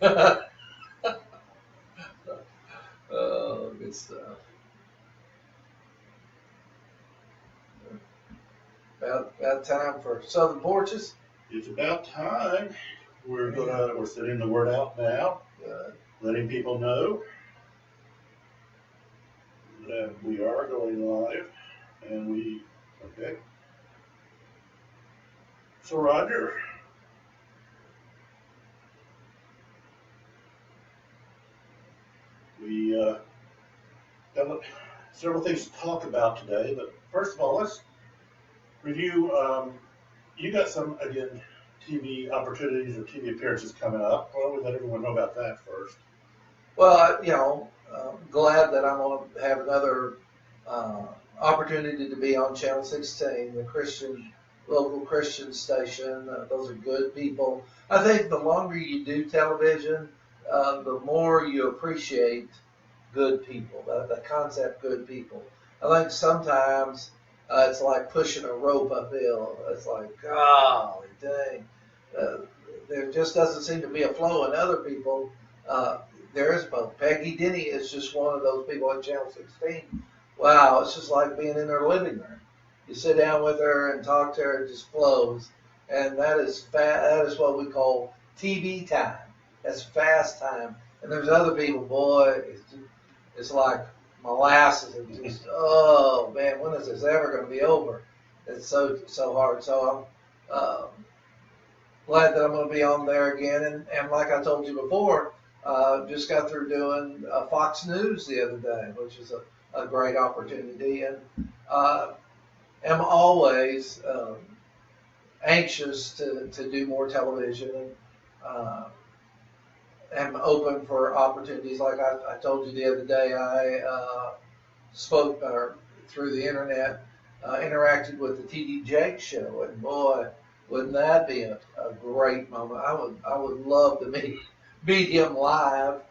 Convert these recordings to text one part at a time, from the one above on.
Oh, good stuff. About time for Southern Porches. It's about time. We're sending the word out now, letting people know that we are going live, and okay. So Roger, we got several things to talk about today, but first of all, let's review. You got some, again, TV opportunities or TV appearances coming up. Why don't we let everyone know about that first? Well, glad that I'm going to have another opportunity to be on Channel 16, the local Christian station. Those are good people. I think the longer you do television, the more you appreciate good people, the concept good people. I think sometimes it's like pushing a rope uphill. It's like, golly dang. There just doesn't seem to be a flow in other people. There is both. Peggy Denny is just one of those people on Channel 16. Wow, it's just like being in her living room. You sit down with her and talk to her, it just flows. And that is what we call TV time. That's fast time. And there's other people, boy, it's like molasses. It's just, oh man, when is this ever going to be over? It's so hard. So I'm glad that I'm going to be on there again. And like I told you before, just got through doing Fox News the other day, which is a great opportunity. And am always anxious to do more television. And am open for opportunities. Like I told you the other day, I spoke through the internet, interacted with the T.D. Jakes show, and boy, wouldn't that be a great moment? I would love to meet him live,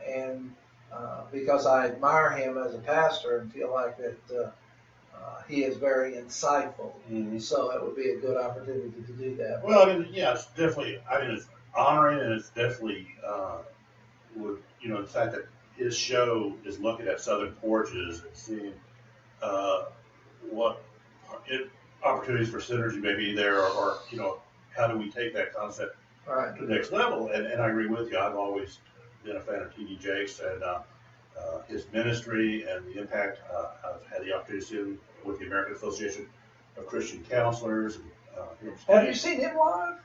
and because I admire him as a pastor and feel like that he is very insightful. Mm-hmm. So it would be a good opportunity to do that. Well, I mean, yeah, it's definitely. I mean, it's honoring, and it's definitely the fact that his show is looking at Southern Porches and seeing what opportunities for synergy may be there, or how do we take that concept to the next level? And I agree with you. I've always been a fan of T.D. Jakes and his ministry and the impact I've had the opportunity to see him with the American Association of Christian Counselors. And, have you seen him live?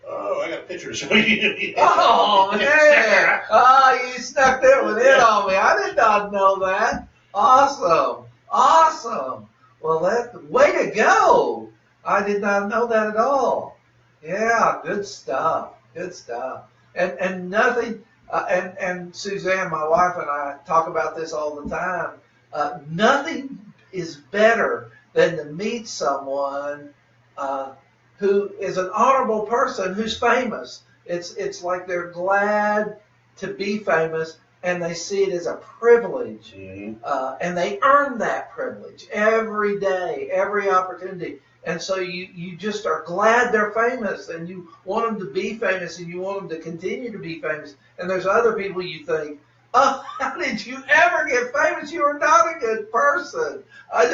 Oh, I got a picture to show you. Oh, man. Oh, you snuck that one in on me. I did not know that. Awesome. Well, way to go. I did not know that at all. Yeah, good stuff. And nothing, and Suzanne, my wife, and I talk about this all the time. Nothing is better than to meet someone who is an honorable person who's famous. It's like they're glad to be famous, and they see it as a privilege, and they earn that privilege every day, every opportunity. And so you just are glad they're famous, and you want them to be famous, and you want them to continue to be famous. And there's other people you think, oh, how did you ever get famous? You are not a good person. How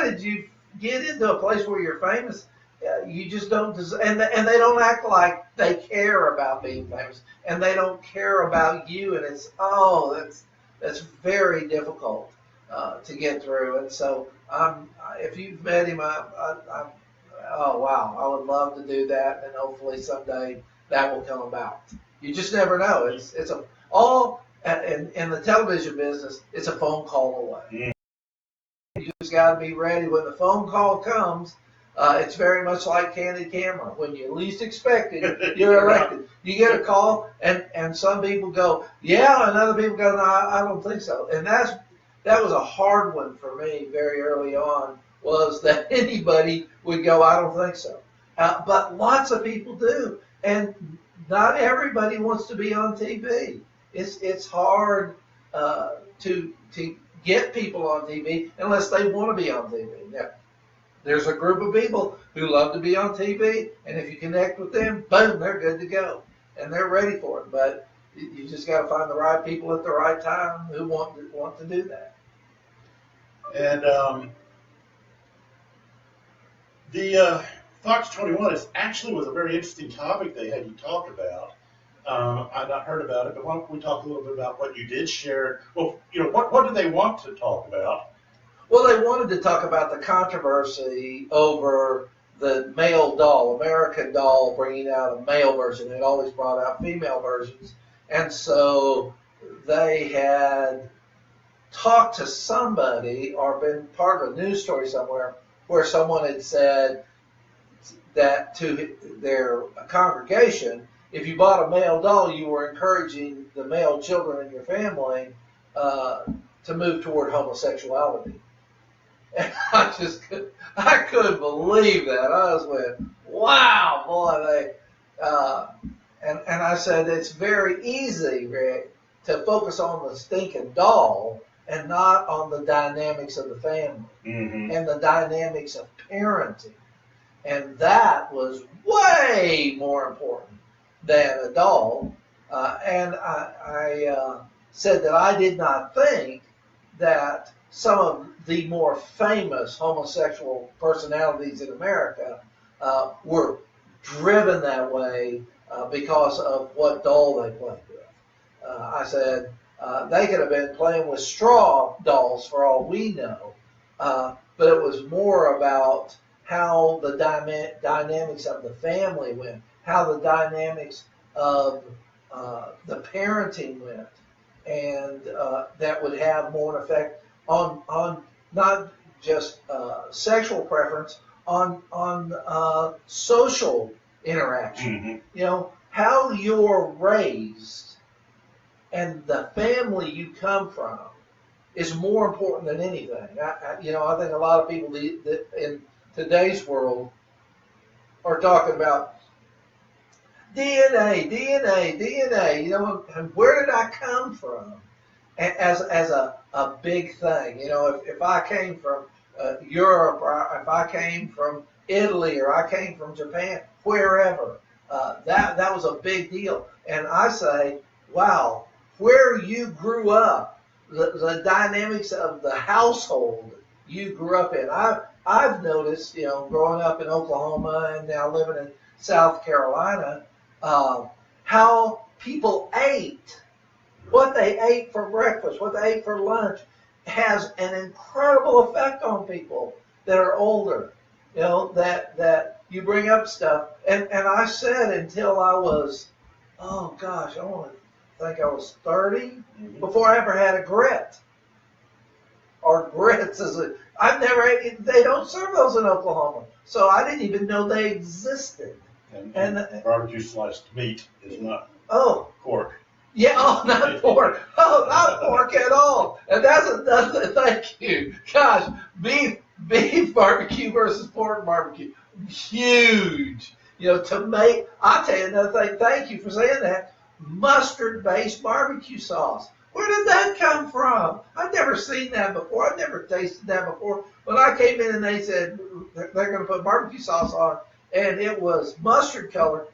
did you get into a place where you're famous? You just don't, and they don't act like they care about being famous, and they don't care about you, and that's very difficult to get through. And so if you've met him, oh wow, I would love to do that, and hopefully someday that will come about. You just never know. It's in the television business, it's a phone call away. You just got to be ready when the phone call comes. It's very much like Candid Camera. When you least expect it, you're elected. You get a call, and some people go, yeah, and other people go, no, I don't think so. And that was a hard one for me very early on, was that anybody would go, I don't think so. But lots of people do. And not everybody wants to be on TV. It's hard to get people on TV unless they want to be on TV. Now, there's a group of people who love to be on TV, and if you connect with them, boom, they're good to go, and they're ready for it. But you just got to find the right people at the right time who want to do that. And the Fox 21 was a very interesting topic they had you talk about. I've not heard about it, but why don't we talk a little bit about what you did share? Well, what did they want to talk about? Well, they wanted to talk about the controversy over the male doll, American Doll, bringing out a male version. They'd always brought out female versions. And so they had talked to somebody or been part of a news story somewhere where someone had said that to their congregation, if you bought a male doll, you were encouraging the male children in your family to move toward homosexuality. And I couldn't believe that. I just went, wow, boy, and I said, it's very easy, Rick, to focus on the stinking doll and not on the dynamics of the family and the dynamics of parenting. And that was way more important than a doll. And I said that I did not think that some of the more famous homosexual personalities in America were driven that way because of what doll they played with. I said they could have been playing with straw dolls for all we know, but it was more about how the dynamics of the family went, how the dynamics of the parenting went, and that would have more effect on not just sexual preference, on social interaction. How you're raised and the family you come from is more important than anything. I think a lot of people in today's world are talking about DNA, and where did I come from? As a big thing. If I came from Europe, or if I came from Italy, or I came from Japan, wherever, that was a big deal. And I say, wow, where you grew up, the dynamics of the household you grew up in. I've noticed, growing up in Oklahoma and now living in South Carolina, how people ate. What they ate for breakfast, what they ate for lunch, has an incredible effect on people that are older. That you bring up stuff. And I said until I was, oh gosh, I think I was 30 before I ever had a grit. Or grits I've never ate, they don't serve those in Oklahoma. So I didn't even know they existed. And barbecue sliced meat is not pork. Yeah, not pork. Not pork at all. And that's another, thank you. Gosh, beef barbecue versus pork barbecue. Huge. I'll tell you another thing, thank you for saying that. Mustard-based barbecue sauce. Where did that come from? I've never seen that before. I've never tasted that before. When I came in and they said they're going to put barbecue sauce on, and it was mustard color,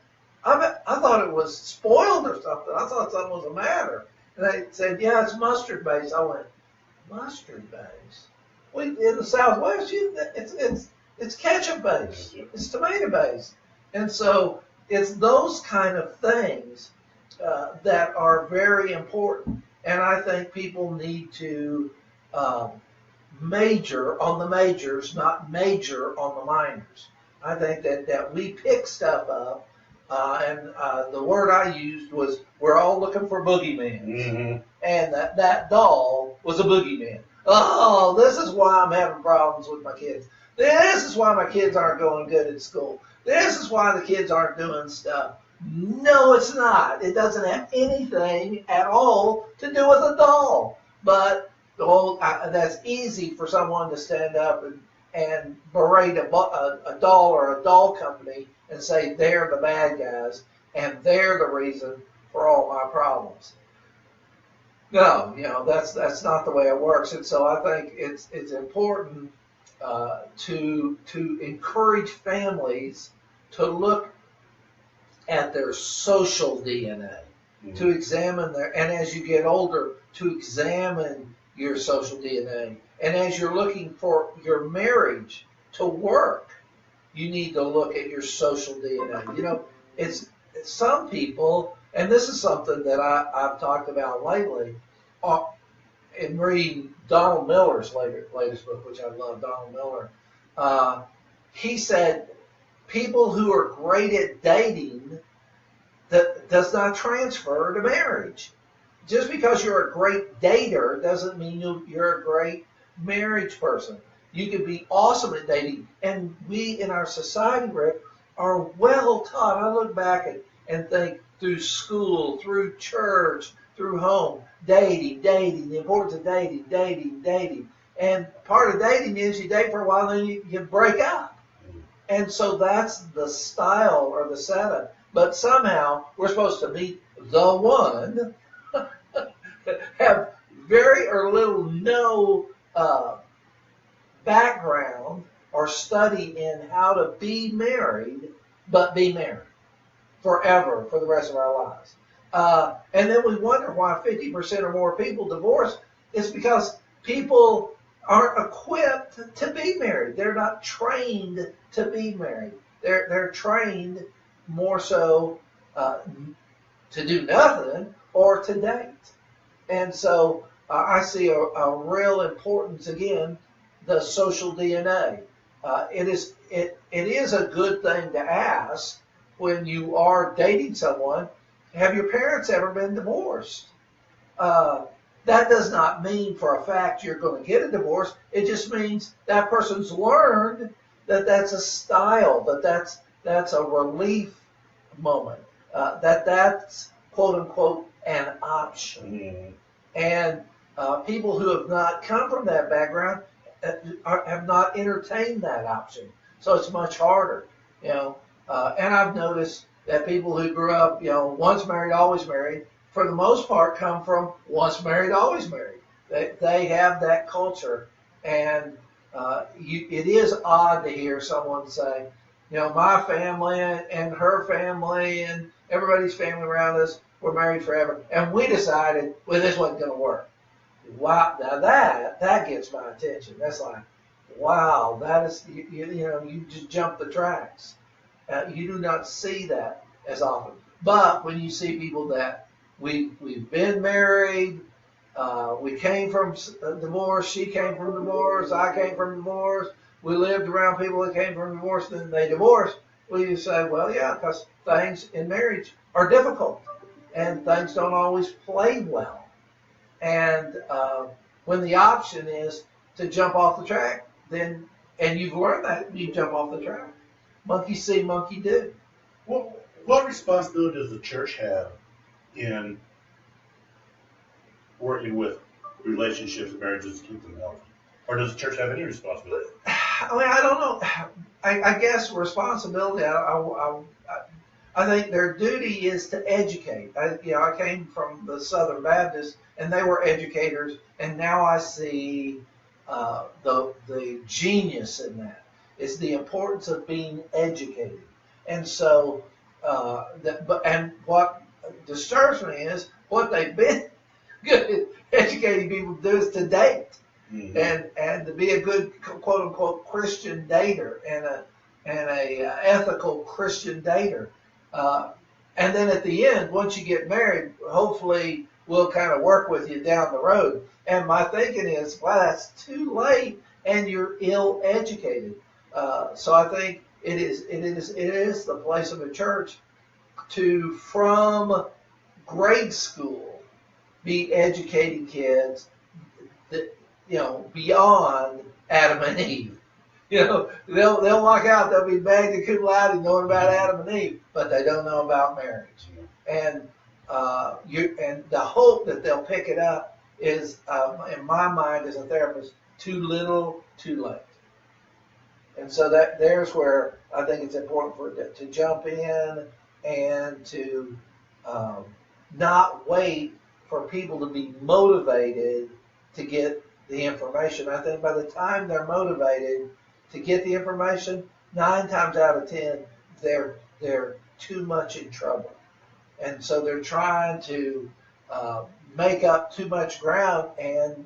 I thought it was spoiled or something. I thought something was the matter. And they said, yeah, it's mustard-based. I went, mustard-based? In the Southwest, it's ketchup-based. It's tomato-based. And so it's those kind of things that are very important. And I think people need to major on the majors, not major on the minors. I think that we pick stuff up, and the word I used was we're all looking for boogeymen. And that doll was a boogeyman. Oh, this is why I'm having problems with my kids. This is why my kids aren't going good at school. This is why the kids aren't doing stuff. No, it's not. It doesn't have anything at all to do with a doll. But that's easy for someone to stand up and berate a doll or a doll company and say they're the bad guys and they're the reason for all my problems. No, that's not the way it works. And so I think it's important to encourage families to look at their social DNA, to examine and as you get older, to examine your social DNA. And as you're looking for your marriage to work, you need to look at your social DNA. You know, it's some people, and this is something that I've talked about lately, in reading Donald Miller's latest book, which I love, Donald Miller. He said, people who are great at dating, that does not transfer to marriage. Just because you're a great dater doesn't mean you're a great marriage person. You can be awesome at dating. And we in our society, Rick, are well taught. I look back and think through school, through church, through home, dating, the importance of dating. And part of dating is you date for a while, then you break up. And so that's the style or the setup. But somehow we're supposed to meet the one, have very or little no background or study in how to be married, but be married forever for the rest of our lives. And then we wonder why 50% or more people divorce. It's because people aren't equipped to be married. They're not trained to be married. They're trained more so to do nothing or to date. And so I see a real importance, again, the social DNA. It is a good thing to ask when you are dating someone, have your parents ever been divorced? That does not mean for a fact you're going to get a divorce. It just means that person's learned that that's a style, that's a relief moment, that's quote unquote an option. And people who have not come from that background have not entertained that option. So it's much harder, you know. And I've noticed that people who grew up, you know, once married, always married, for the most part come from once married, always married. They have that culture. And it is odd to hear someone say, you know, my family and her family and everybody's family around us were married forever. And we decided, well, this wasn't going to work. Wow, now that gets my attention. That's like, wow, that is, you know, you just jump the tracks. You do not see that as often. But when you see people that we've been married, we came from divorce, she came from divorce, I came from divorce, we lived around people that came from divorce, then they divorced, well, you say, well, yeah, because things in marriage are difficult and things don't always play well. And when the option is to jump off the track, then, and you've learned that, you jump off the track. Monkey see, monkey do. Well, what responsibility does the church have in working with relationships and marriages to keep them healthy? Or does the church have any responsibility? I mean, I don't know. I guess responsibility, I think their duty is to educate. I came from the Southern Baptist, and they were educators, and now I see the genius in that. It's the importance of being educated. And so, and what disturbs me is what they've been good at educating people to do is to date. Mm-hmm. and to be a good quote unquote Christian dater and a ethical Christian dater. And then at the end, once you get married, hopefully we'll kind of work with you down the road. And my thinking is, wow, that's too late, and you're ill-educated. So I think it is the place of the church to, from grade school, be educating kids that, you know, beyond Adam and Eve. You know, they'll walk out, they'll be bagged and cum laude knowing about Adam and Eve, but they don't know about marriage. And and the hope that they'll pick it up is, in my mind as a therapist, too little, too late. And so there's where I think it's important for it to jump in and to not wait for people to be motivated to get the information. I think by the time they're motivated to get the information, 9 times out of 10, they're too much in trouble. And so they're trying to make up too much ground, and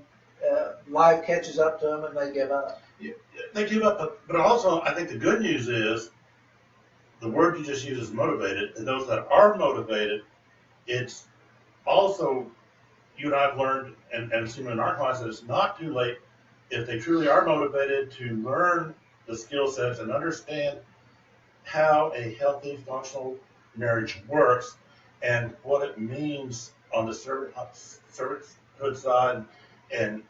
life catches up to them and they give up. Yeah, they give up, but also I think the good news is the word you just used is motivated, and those that are motivated, it's also, you and I have learned, and seen in our class, that it's not too late if they truly are motivated to learn the skill sets and understand how a healthy, functional marriage works and what it means on the servanthood side. And,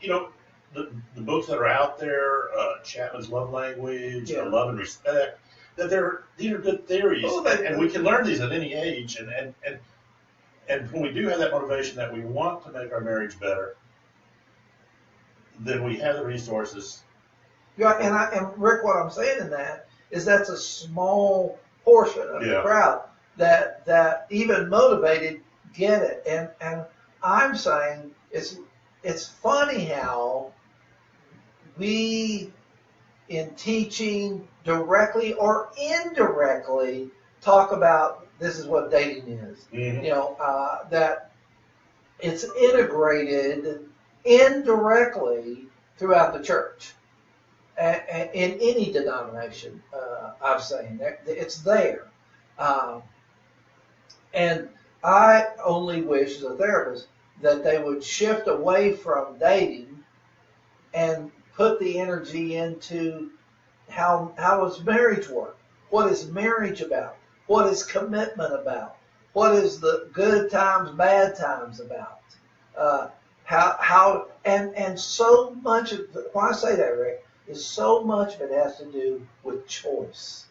you know, the books that are out there, Chapman's Love Language, Love and Respect, that these are good theories, and we can learn these at any age. And when we do have that motivation that we want to make our marriage better, then we have the resources. Yeah, and Rick, what I'm saying in that is that's a small portion of the crowd that even motivated get it. And I'm saying it's funny how we, in teaching directly or indirectly, talk about this is what dating is. Mm-hmm. You know, that it's integrated indirectly throughout the church. In any denomination, I've seen it's there. And I only wish, as a therapist, that they would shift away from dating and put the energy into how does marriage work? What is marriage about? What is commitment about? What is the good times, bad times about? And so much of why I say that, Rick, is so much of it has to do with choice.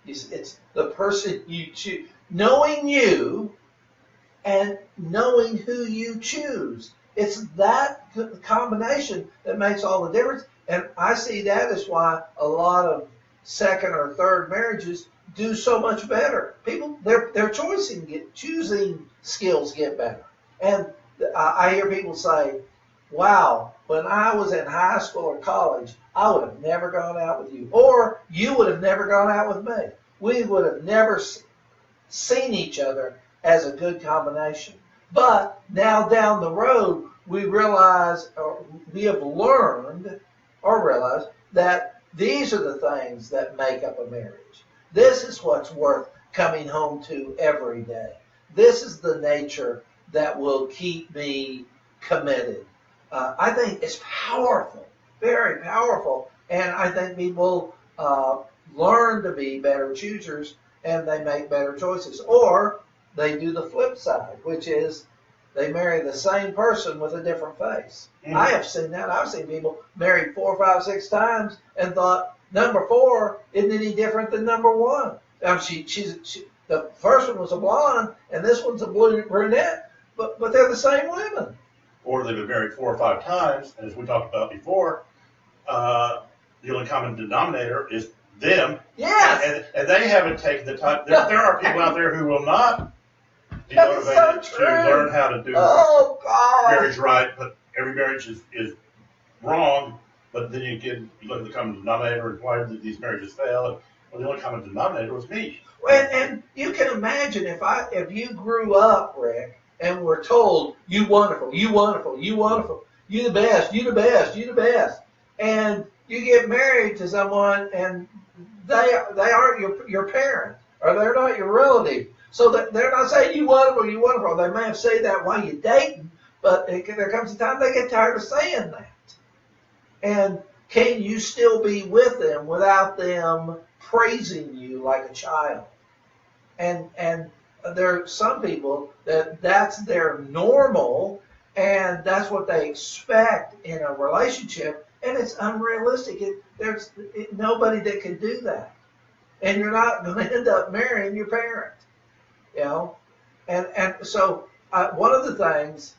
It's the person you choose, knowing you and knowing who you choose. It's that combination that makes all the difference. And I see that as why a lot of second or third marriages do so much better. People, their choosing skills get better. And I hear people say, wow, when I was in high school or college, I would have never gone out with you. Or you would have never gone out with me. We would have never seen each other as a good combination. But now down the road, we realize, or we have learned or realized that these are the things that make up a marriage. This is what's worth coming home to every day. This is the nature that will keep me committed. I think it's powerful, very powerful, and I think people learn to be better choosers and they make better choices. Or they do the flip side, which is they marry the same person with a different face. Mm-hmm. I have seen that. I've seen people married 4, 5, 6 times and thought number 4 isn't any different than number 1. The first one was a blonde and this one's a brunette, but they're the same women. Or they've been married 4 or 5 times, and as we talked about before, the only common denominator is them. Yes. And they haven't taken the time. There are people out there who will not be motivated to learn how to do marriage right, but every marriage is wrong. But then you look at the common denominator and why did these marriages fail? Well, the only common denominator was me. And you can imagine if you grew up, Rick, and were told, you wonderful, you wonderful, you wonderful, you the best, you the best, you the best. And you get married to someone and they aren't your parent, or they're not your relative. So that they're not saying you wonderful, you wonderful. They may have said that while you're dating, but there comes a time they get tired of saying that. And can you still be with them without them praising you like a child? And there are some people that's their normal, and that's what they expect in a relationship, and it's unrealistic. There's nobody that can do that, and you're not going to end up marrying your parent, you know. And so one of the things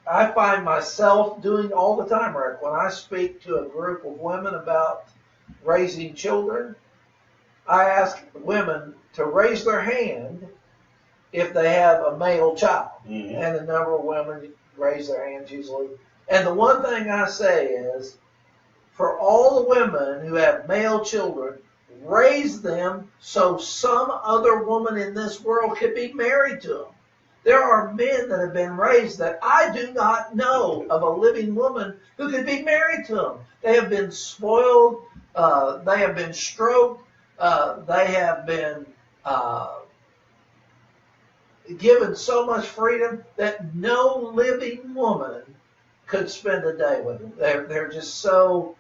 I find myself doing all the time, Rick, when I speak to a group of women about raising children, I ask women to raise their hand if they have a male child. Mm-hmm. And a number of women raise their hands usually. And the one thing I say is, for all the women who have male children, raise them so some other woman in this world could be married to them. There are men that have been raised that I do not know of a living woman who could be married to them. They have been spoiled. They have been stroked. They have been given so much freedom that no living woman could spend a day with them. They're just so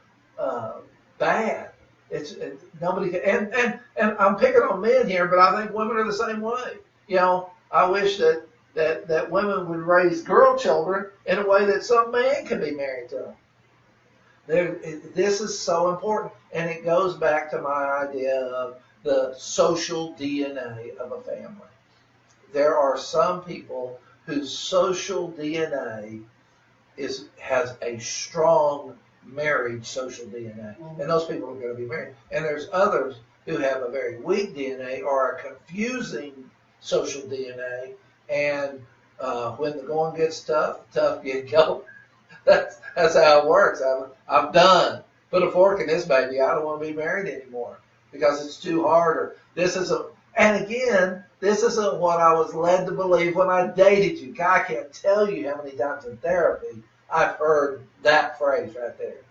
bad. It's nobody can, and I'm picking on men here, but I think women are the same way. I wish that women would raise girl children in a way that some man can be married to them. This is so important, and it goes back to my idea of the social DNA of a family. There are some people whose social DNA has a strong marriage social DNA, and those people are going to be married. And there's others who have a very weak DNA or a confusing social DNA, and when the going gets tough get going. That's how it works. I'm done. Put a fork in this baby. I don't want to be married anymore because it's too hard. Or this isn't. And again, this isn't what I was led to believe when I dated you. I can't tell you how many times in therapy I've heard that phrase right there.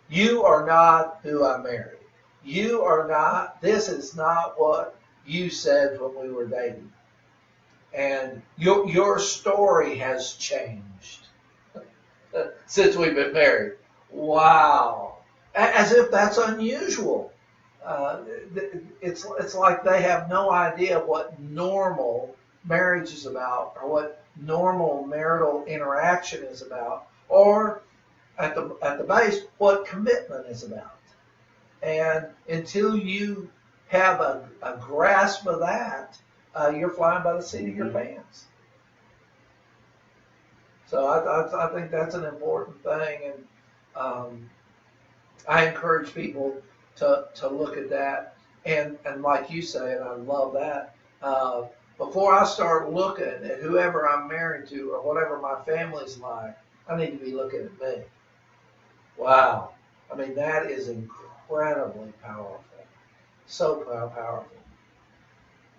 You are not who I married. You are not. This is not what you said when we were dating. And your story has changed since we've been married. Wow. As if that's unusual. It's like they have no idea what normal marriage is about, or what normal marital interaction is about, or at the base, what commitment is about. And until you have a grasp of that, you're flying by the seat of your pants. So I think that's an important thing, and I encourage people to look at that, and like you say, and I love that, before I start looking at whoever I'm married to or whatever my family's like, I need to be looking at me. Wow. I mean, that is incredibly powerful. So powerful.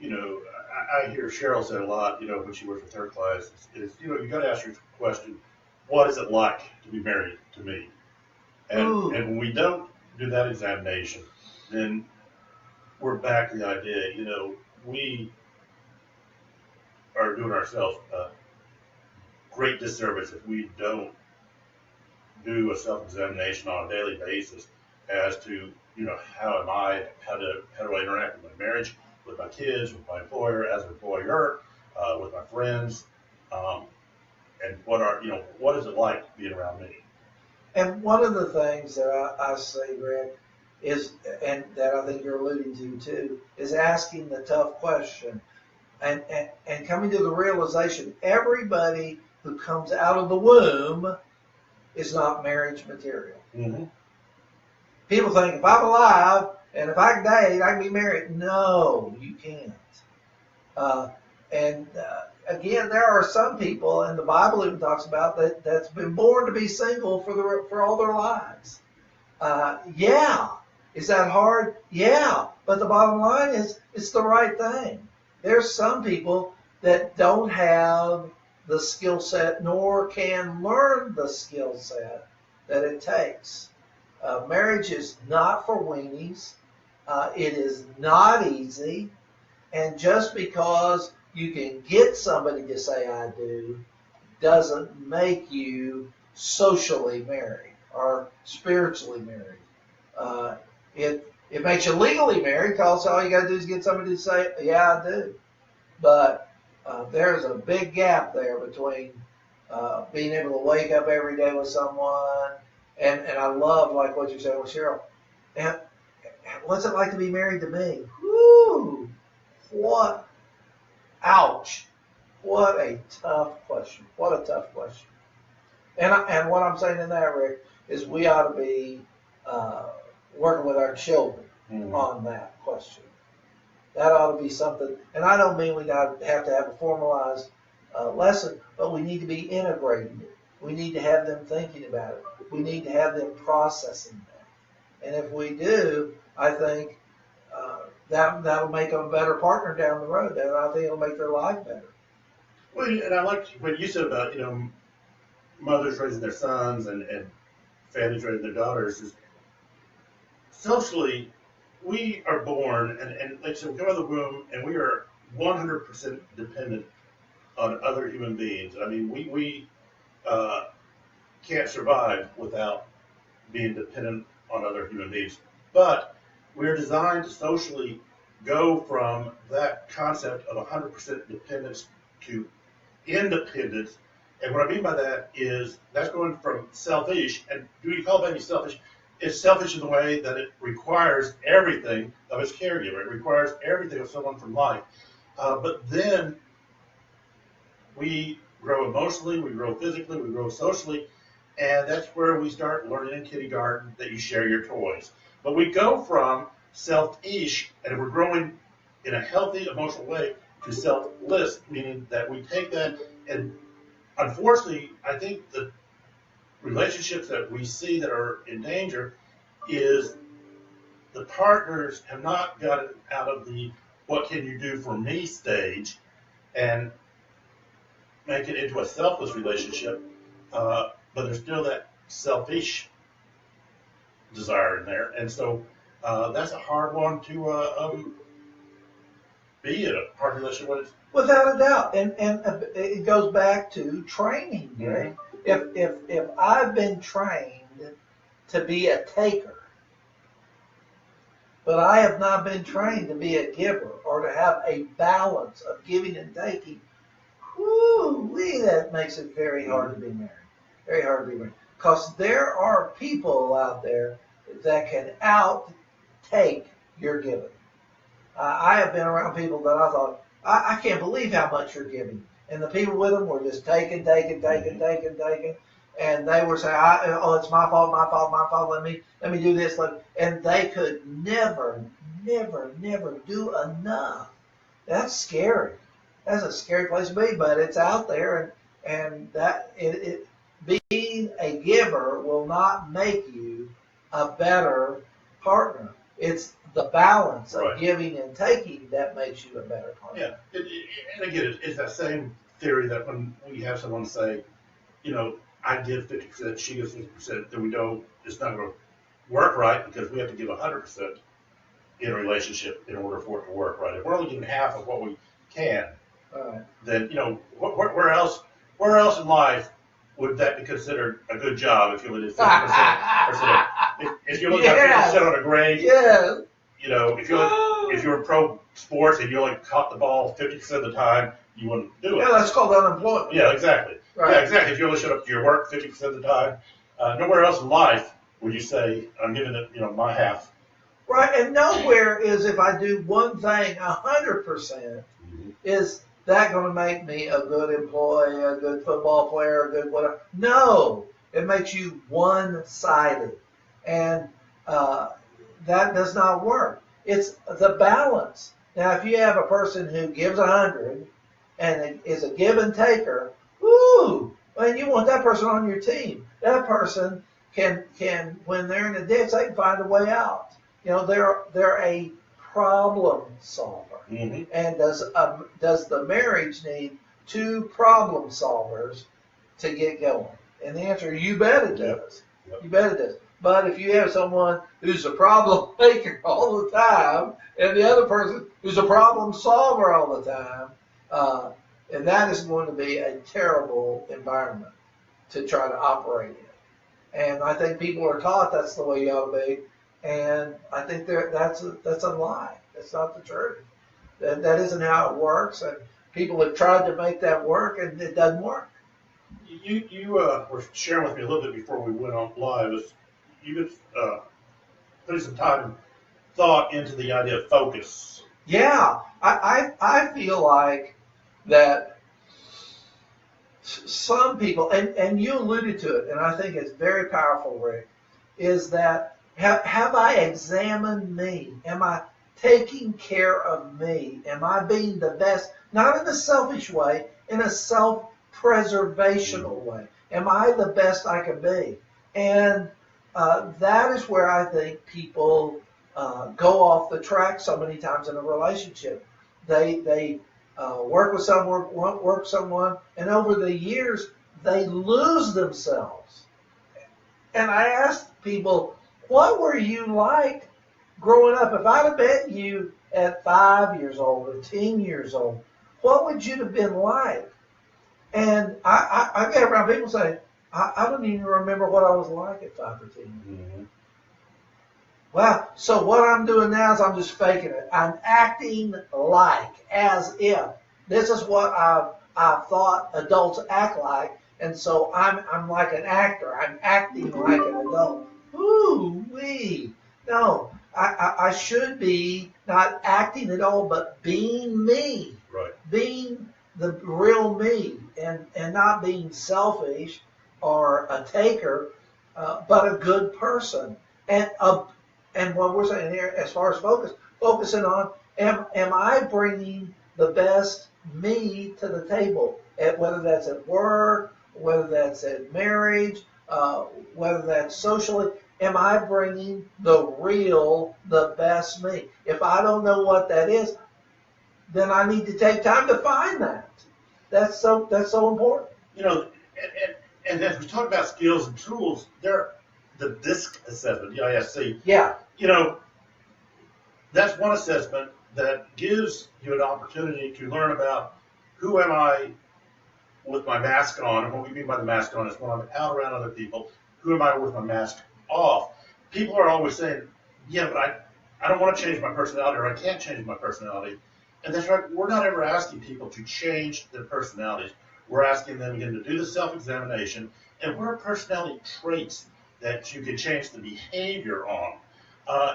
I hear Cheryl say a lot, when she works with her clients, is you got to ask your question, what is it like to be married to me? And when we don't do that examination, then we're back to the idea, we are doing ourselves a great disservice if we don't do a self-examination on a daily basis as to, how do I interact with my marriage, with my kids, with my employer, as an employer, with my friends, and what is it like being around me? And one of the things that I say, Rick, is, and that I think you're alluding to too, is asking the tough question and coming to the realization everybody who comes out of the womb is not marriage material. Mm-hmm. People think if I'm alive and if I can date, I can be married. No, you can't. Again, there are some people, and the Bible even talks about that's been born to be single for all their lives. Yeah. Is that hard? Yeah. But the bottom line is, it's the right thing. There's some people that don't have the skill set nor can learn the skill set that it takes. Marriage is not for weenies. It is not easy. And just because you can get somebody to say I do doesn't make you socially married or spiritually married. It makes you legally married because all you got to do is get somebody to say, yeah, I do. But there's a big gap there between being able to wake up every day with someone, and I love like what you said with Cheryl. And what's it like to be married to me? Whoo! What? Ouch! What a tough question. What a tough question. And what I'm saying in that, Rick, is we ought to be working with our children on that question. That ought to be something, and I don't mean we have to have a formalized lesson, but we need to be integrating it We need to have them thinking about it. We need to have them processing that. And if we do, I think that'll make them a better partner down the road. And I think it'll make their life better. Well, and I like what you said about, mothers raising their sons and families raising their daughters. Is socially, we are born, and like I said, we come out of the womb, and we are 100% dependent on other human beings. I mean, we can't survive without being dependent on other human beings. But we're designed to socially go from that concept of 100% dependence to independence. And what I mean by that is that's going from selfish, and do you call baby selfish? It's selfish in the way that it requires everything of its caregiver. It requires everything of someone from life. But then we grow emotionally, we grow physically, we grow socially, and that's where we start learning in kindergarten that you share your toys. But we go from selfish, and we're growing in a healthy emotional way, to selfless, meaning that we take that, and unfortunately, I think the relationships that we see that are in danger is the partners have not gotten out of the what can you do for me stage and make it into a selfless relationship, but there's still that selfish desire in there, and so that's a hard one to be in a partner relationship. Without a doubt, and it goes back to training. Right? If I've been trained to be a taker, but I have not been trained to be a giver or to have a balance of giving and taking, that makes it very hard to be married. Very hard to be married. Because there are people out there that can outtake your giving. I have been around people that I thought, I can't believe how much you're giving. And the people with them were just taking. And they were saying, it's my fault, let me do this. And they could never do enough. That's scary. That's a scary place to be, but it's out there, and that being a giver will not make you a better partner. It's the balance of giving and taking that makes you a better partner. Yeah, and again, it's that same theory that when we have someone say, I give 50%, she gives 50%, then we know it's not going to work right because we have to give 100% in a relationship in order for it to work right. If we're only giving half of what we can, then where else in life would that be considered a good job if you only did 50%? If you only got 50% on a grade, if you were pro sports and you only caught the ball 50% of the time, you wouldn't do it. Yeah, that's called unemployment. Yeah, exactly. Right. Yeah, exactly. If you only showed up to your work 50% of the time, nowhere else in life would you say, I'm giving it, my half. Right, and nowhere is if I do one thing 100%, is that going to make me a good employee, a good football player, a good whatever? No, it makes you one-sided, and that does not work. It's the balance. Now, if you have a person who gives 100 and is a give and taker, and you want that person on your team. That person can when they're in a ditch, they can find a way out. They're a problem solver. Mm-hmm. And does the marriage need two problem solvers to get going? And the answer, you bet it does. Yep. You bet it does. But if you have someone who's a problem maker all the time, and the other person who's a problem solver all the time, and that is going to be a terrible environment to try to operate in. And I think people are taught that's the way you ought to be, and I think that's a lie. That's not the truth. That isn't how it works, and people have tried to make that work, and it doesn't work. You were sharing with me a little bit before we went on live. You've been putting some time and thought into the idea of focus. Yeah, I feel like that some people, and you alluded to it, and I think it's very powerful, Rick, is that have I examined me? Am I taking care of me? Am I being the best, not in a selfish way, in a self-preservational way? Am I the best I can be? And that is where I think people go off the track so many times in a relationship. They work with someone, work with someone, and over the years they lose themselves. And I asked people, what were you like growing up? If I'd have met you at 5 years old or 10 years old, what would you have been like? And I get around people saying, I don't even remember what I was like at 5 or 10. Mm-hmm. Well, so what I'm doing now is I'm just faking it. I'm acting like, as if. This is what I've thought adults act like, and so I'm like an actor. I'm acting like an adult. Ooh-wee. No, I should be not acting at all, but being me. Right. Being the real me, and not being selfish or a taker, but a good person. And what we're saying here, as far as focusing on, am I bringing the best me to the table, whether that's at work, whether that's at marriage, whether that's socially, am I bringing the best me? If I don't know what that is, then I need to take time to find that. That's so important. You know, and as we talk about skills and tools, the DISC assessment, DISC. Yeah. You know, that's one assessment that gives you an opportunity to learn about who am I with my mask on, and what we mean by the mask on is when I'm out around other people, who am I with my mask off? People are always saying, yeah, but I don't want to change my personality, or I can't change my personality. And that's right, we're not ever asking people to change their personalities. We're asking them, again, to do the self-examination, and what are personality traits that you can change the behavior on?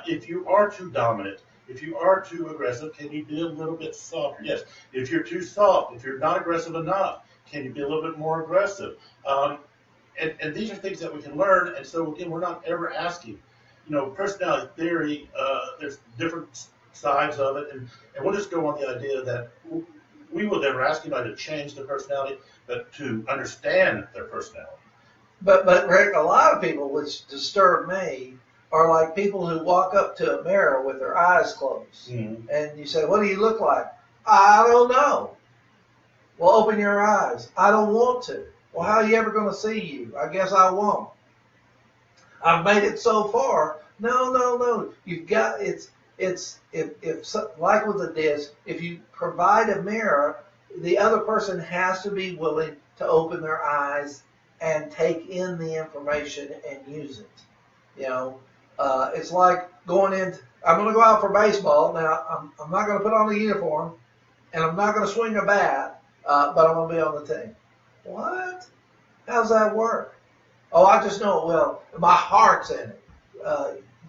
If you are too dominant, if you are too aggressive, can you be a little bit softer? Yes. If you're too soft, if you're not aggressive enough, can you be a little bit more aggressive? And these are things that we can learn. And so, again, we're not ever asking. You know, personality theory, there's different sides of it. And we'll just go on the idea that we will never ask anybody to change their personality, but to understand their personality. But Rick, a lot of people, which disturb me, are like people who walk up to a mirror with their eyes closed. Mm-hmm. And you say, what do you look like? I don't know. Well, open your eyes. I don't want to. Well, how are you ever going to see you? I guess I won't. I've made it so far. No. You've got, if like with the disc, if you provide a mirror, the other person has to be willing to open their eyes and take in the information and use it. You know, it's like going in. I'm going to go out for baseball. Now, I'm not going to put on a uniform, and I'm not going to swing a bat, but I'm going to be on the team. What? How's that work? Oh, I just know it well. My heart's in it.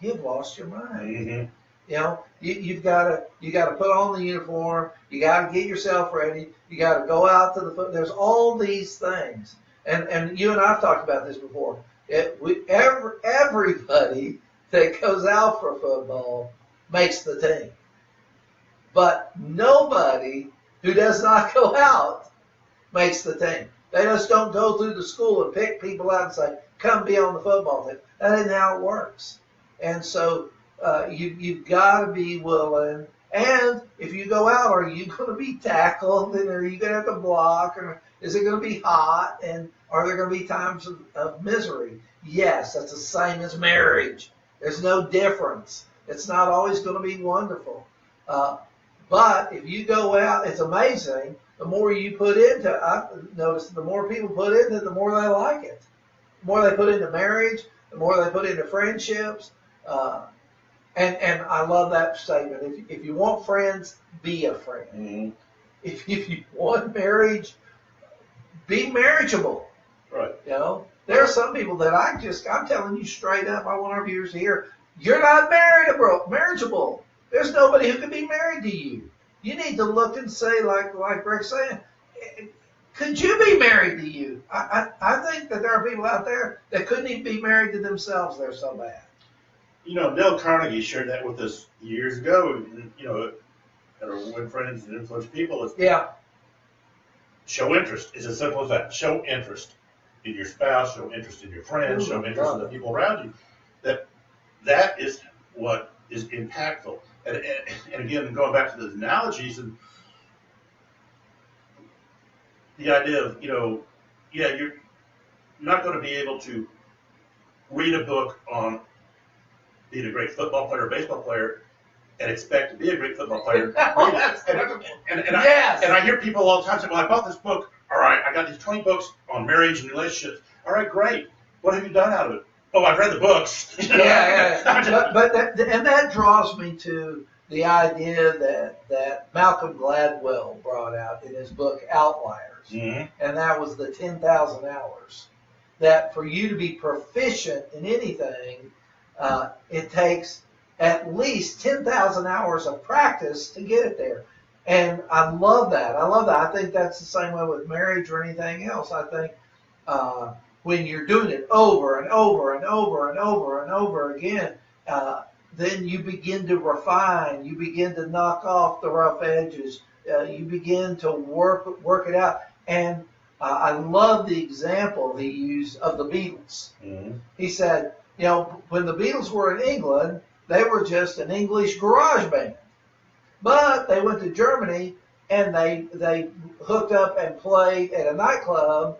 You've lost your mind. Mm-hmm. You know, you got to put on the uniform. You got to get yourself ready. You got to go out to the foot. There's all these things, and you and I've talked about this before. Everybody that goes out for football makes the team, but nobody who does not go out makes the team. They just don't go through the school and pick people out and say, come be on the football team. That isn't how it works. And so you've got to be willing. And if you go out, are you going to be tackled? And are you going to have to block? Or is it going to be hot? And are there going to be times of misery? Yes, that's the same as marriage. There's no difference. It's not always going to be wonderful. But if you go out, it's amazing. The more you put into it, I've noticed the more people put into it, the more they like it. The more they put into marriage, the more they put into friendships. And I love that statement. If you want friends, be a friend. Mm-hmm. If you want marriage, be marriageable. Right. You know, there are some people that I'm telling you straight up, I want our viewers to hear, you're not marriageable. There's nobody who can be married to you. You need to look and say, like Rick's saying, could you be married to you? I think that there are people out there that couldn't even be married to themselves. They're so bad. You know, Dale Carnegie shared that with us years ago. You know, at our Win Friends and Influence People. Yeah. Show interest. It's as simple as that. Show interest. in your spouse, show interest in your friends, show interest in the it. people around you. That is what is impactful. And again, going back to the analogies and the idea of, yeah, you're not going to be able to read a book on being a great football player or baseball player and expect to be a great football player. Yes. And I hear people all the time say, well, I bought this book. All right, I got these 20 books on marriage and relationships. All right, great. What have you done out of it? Oh, I've read the books. Yeah. That draws me to the idea that Malcolm Gladwell brought out in his book Outliers. Mm-hmm. And that was the 10,000 hours. That for you to be proficient in anything, it takes at least 10,000 hours of practice to get it there. And I love that. I think that's the same way with marriage or anything else. I think when you're doing it over and over and over and over and over again, then you begin to refine. You begin to knock off the rough edges. You begin to work it out. And I love the example he used of the Beatles. Mm-hmm. He said, when the Beatles were in England, they were just an English garage band. But they went to Germany and they hooked up and played at a nightclub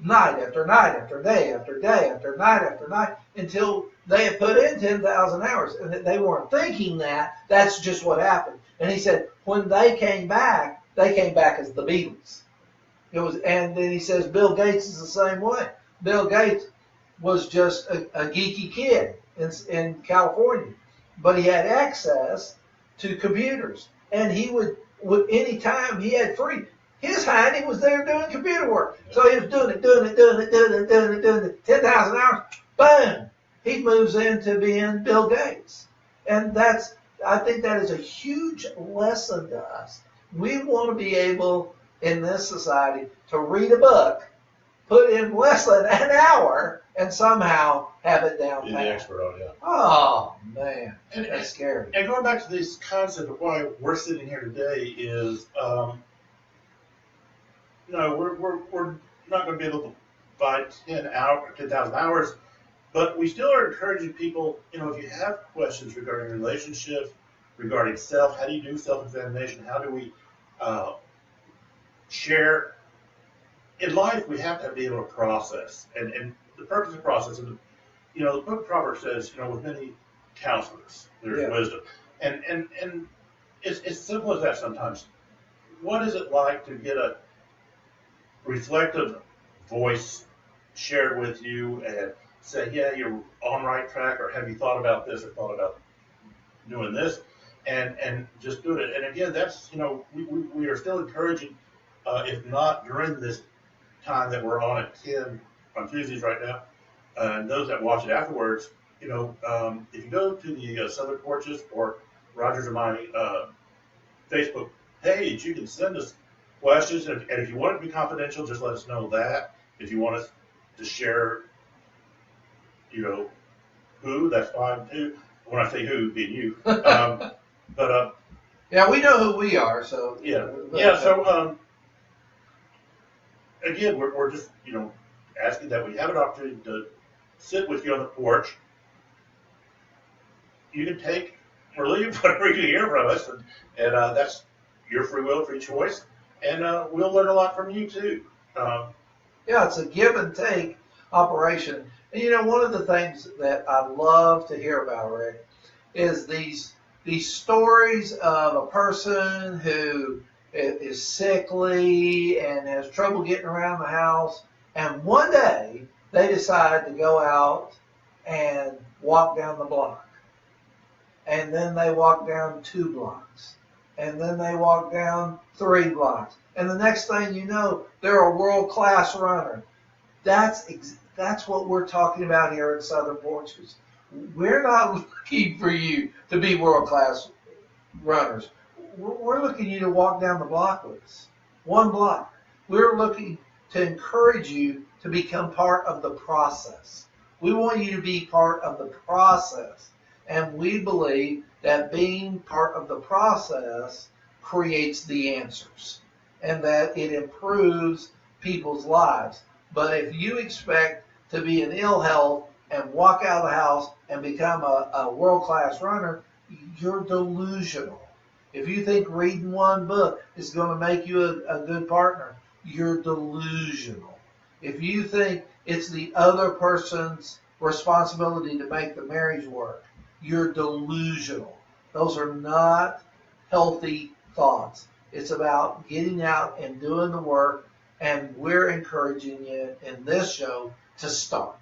night after night after day after day after night after night until they had put in 10,000 hours. And they weren't thinking that. That's just what happened. And he said when they came back as the Beatles. And then he says Bill Gates is the same way. Bill Gates was just a geeky kid in California, but he had access to computers, and he would any time he had free, his hand he was there doing computer work. So he was doing it, 10,000 hours. Boom, he moves into being Bill Gates, and I think that is a huge lesson to us. We want to be able in this society to read a book, put in less than an hour, and somehow have it down pat. Be the expert on it. Oh, man. That's scary. And going back to this concept of why we're sitting here today is, we're not going to be able to buy 10,000 hours, but we still are encouraging people, if you have questions regarding relationships, regarding self, how do you do self-examination? How do we share? In life, we have to be able to process, and the purpose of processing, the book of Proverbs says, with many counselors, there's wisdom, and it's simple as that sometimes. What is it like to get a reflective voice shared with you and say, yeah, you're on right track, or have you thought about this, or thought about doing this, and just do it. And again, that's, we are still encouraging, if not during this time that we're on at 10 on Tuesdays right now, and those that watch it afterwards, if you go to the Southern Porches or Rogers and my Facebook page, you can send us questions, and if you want it to be confidential, just let us know that. If you want us to share, who, that's fine too. When I say who, being you. Yeah, we know who we are, so. Yeah, so, again, we're just, asking that we have an opportunity to sit with you on the porch. You can take or leave whatever you hear from us, and that's your free will, free choice, and we'll learn a lot from you too. Yeah, it's a give and take operation. And one of the things that I love to hear about, Rick, is these stories of a person who is sickly and has trouble getting around the house, and one day they decide to go out and walk down the block. And then they walk down 2 blocks. And then they walk down 3 blocks. And the next thing you know, they're a world-class runner. That's what we're talking about here at Southern Porches. We're not looking for you to be world-class runners. We're looking for you to walk down the block with us. 1 block. We're looking to encourage you to become part of the process. We want you to be part of the process. And we believe that being part of the process creates the answers and that it improves people's lives. But if you expect to be in ill health and walk out of the house and become a world-class runner, you're delusional. If you think reading one book is going to make you a good partner, you're delusional. If you think it's the other person's responsibility to make the marriage work, you're delusional. Those are not healthy thoughts. It's about getting out and doing the work, and we're encouraging you in this show to start.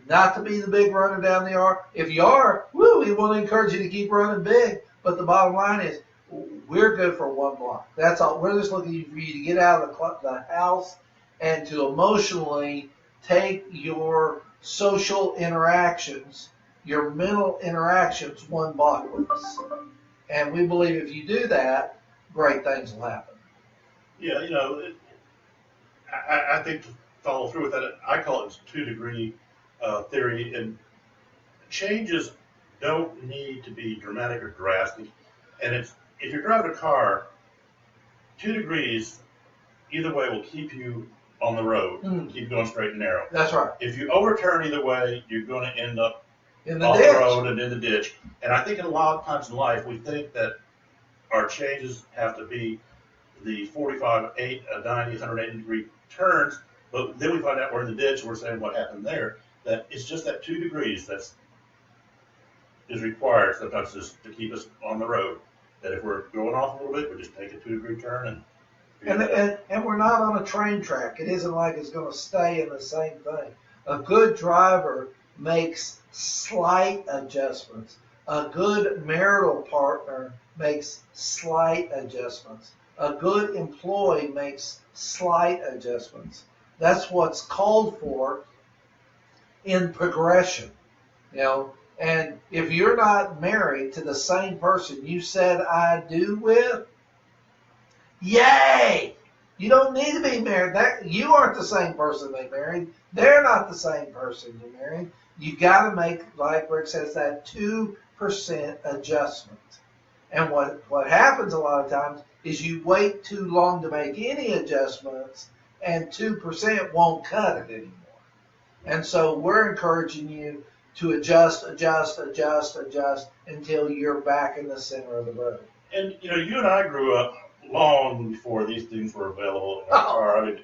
Not to be the big runner down the yard. If you are, we want to encourage you to keep running big. But the bottom line is, we're good for one block. That's all. We're just looking for you to get out of the house and to emotionally take your social interactions, your mental interactions, one block with us. And we believe if you do that, great things will happen. Yeah, I think to follow through with that, I call it 2-degree theory, and changes don't need to be dramatic or drastic. And if you're driving a car, 2 degrees either way will keep you on the road, keep going straight and narrow. That's right. If you overturn either way, you're going to end up off the road and in the ditch. And I think in a lot of times in life, we think that our changes have to be the 45, 90, 180-degree turns, but then we find out we're in the ditch and we're saying what happened there. That it's just that 2 degrees that is required sometimes just to keep us on the road. That if we're going off a little bit, we just take a 2-degree turn and we're not on a train track. It isn't like it's going to stay in the same thing. A good driver makes slight adjustments. A good marital partner makes slight adjustments. A good employee makes slight adjustments. That's what's called for in progression. And if you're not married to the same person you said I do with, yay! You don't need to be married. You aren't the same person they married. They're not the same person you married. You got to make, like Rick says, that 2% adjustment. And what happens a lot of times is you wait too long to make any adjustments, and 2% won't cut it anymore. And so we're encouraging you to adjust until you're back in the center of the road. And, you and I grew up long before these things were available in our car. I mean,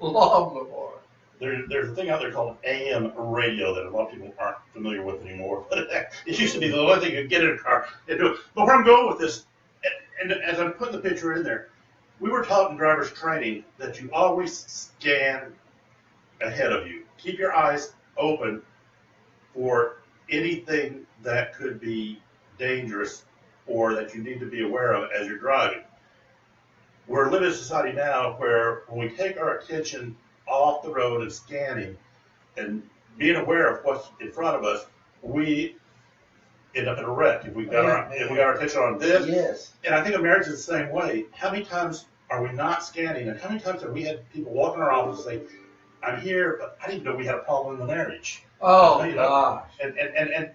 long before. There's a thing out there called AM radio that a lot of people aren't familiar with anymore. But it used to be the only thing you could get in a car and do it. But where I'm going with this, and as I'm putting the picture in there, we were taught in driver's training that you always scan ahead of you. Keep your eyes open for anything that could be dangerous or that you need to be aware of as you're driving. We're living in a society now where when we take our attention off the road and scanning and being aware of what's in front of us, we end up in a wreck. If we got our attention on this, yes. And I think a marriage is the same way. How many times are we not scanning, and how many times have we had people walk in our office and say, "I'm here, but I didn't know we had a problem in the marriage." Oh, gosh. And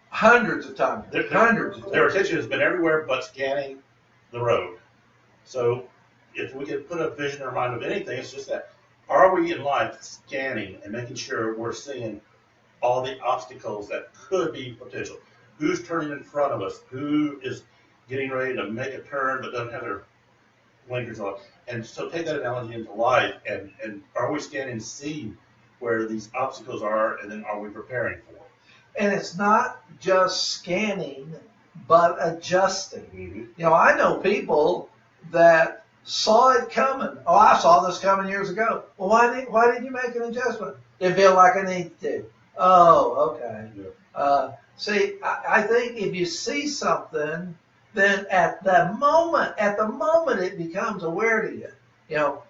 hundreds of times. Their attention has been everywhere but scanning the road. So if we could put a vision in our mind of anything, it's just that. Are we in life scanning and making sure we're seeing all the obstacles that could be potential? Who's turning in front of us? Who is getting ready to make a turn but doesn't have their blinkers on? And so take that analogy into life, and are we scanning to see where these obstacles are, and then are we preparing for them? And it's not just scanning, but adjusting. Mm-hmm. I know people that saw it coming. Oh, I saw this coming years ago. Well, why didn't you make an adjustment? Didn't feel like I need to. Oh, okay. Yeah. See, I think if you see something, then at the moment it becomes aware to you.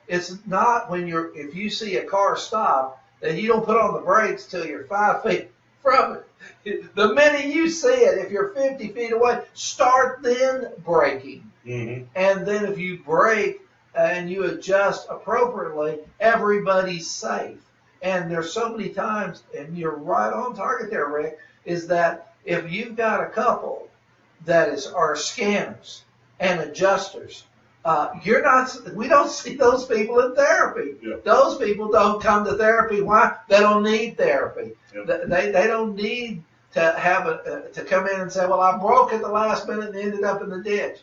It's not if you see a car stop, then you don't put on the brakes till you're 5 feet from it. The minute you see it, if you're 50 feet away, start then braking. Mm-hmm. And then if you brake and you adjust appropriately, everybody's safe. And there's so many times, and you're right on target there, Rick, is that if you've got a couple that are scanners and adjusters, we don't see those people in therapy. Yeah. Those people don't come to therapy. Why? They don't need therapy. Yeah. They don't need to have to come in and say, well, I broke at the last minute and ended up in the ditch.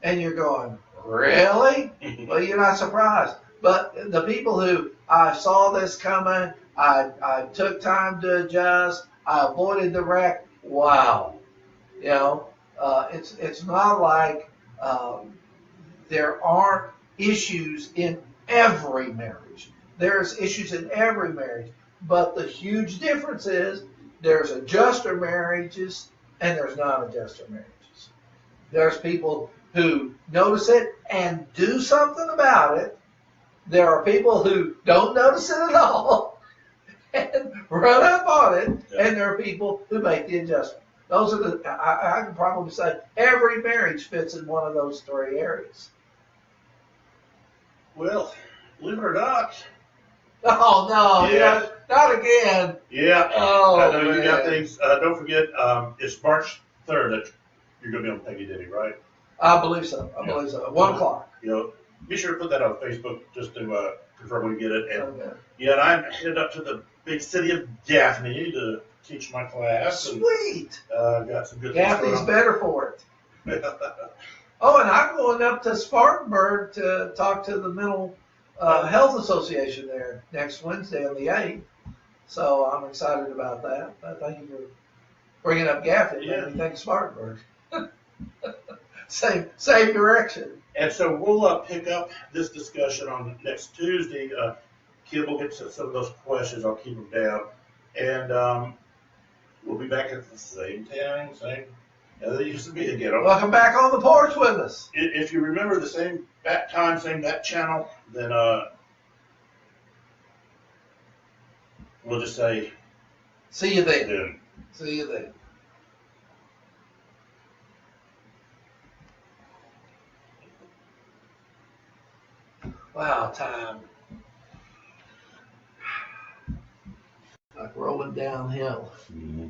And you're going, really? Well, you're not surprised. But the people who, I saw this coming, I took time to adjust, I avoided the wreck, wow. You know, it's not like there aren't issues in every marriage. There's issues in every marriage. But the huge difference is there's adjuster marriages and there's non-adjuster marriages. There's people who notice it and do something about it. There are people who don't notice it at all and run up on it. Yeah. And there are people who make the adjustment. Those are I can probably say every marriage fits in one of those three areas. Well, believe it or not. Oh, no, Yeah. not again. Yeah. Oh, I know you man. got things. Don't forget, it's March 3rd that you're going to be on Peggy Diddy, right? I believe so. I believe so. 1 o'clock. You know, be sure to put that on Facebook just to confirm we get it. And Okay. yeah, and I'm headed up to the big city of Gaffney to teach my class. Sweet. And, got some good Gaffney's things going better for it. Oh, and I'm going up to Spartanburg to talk to the Mental Health Association there next Wednesday on the 8th. So I'm excited about that. Thank you for bringing up Gaffney. Yeah. Made me think of Spartanburg. Same direction. And so we'll pick up this discussion on next Tuesday. Kim will get to some of those questions. I'll keep them down. And we'll be back at the same time, same as it used to be again. Welcome back on the porch with us. If you remember the same bat time, same bat channel, then we'll just say, See you then. then. See you then. Wow, time. Like rolling downhill. Mm-hmm.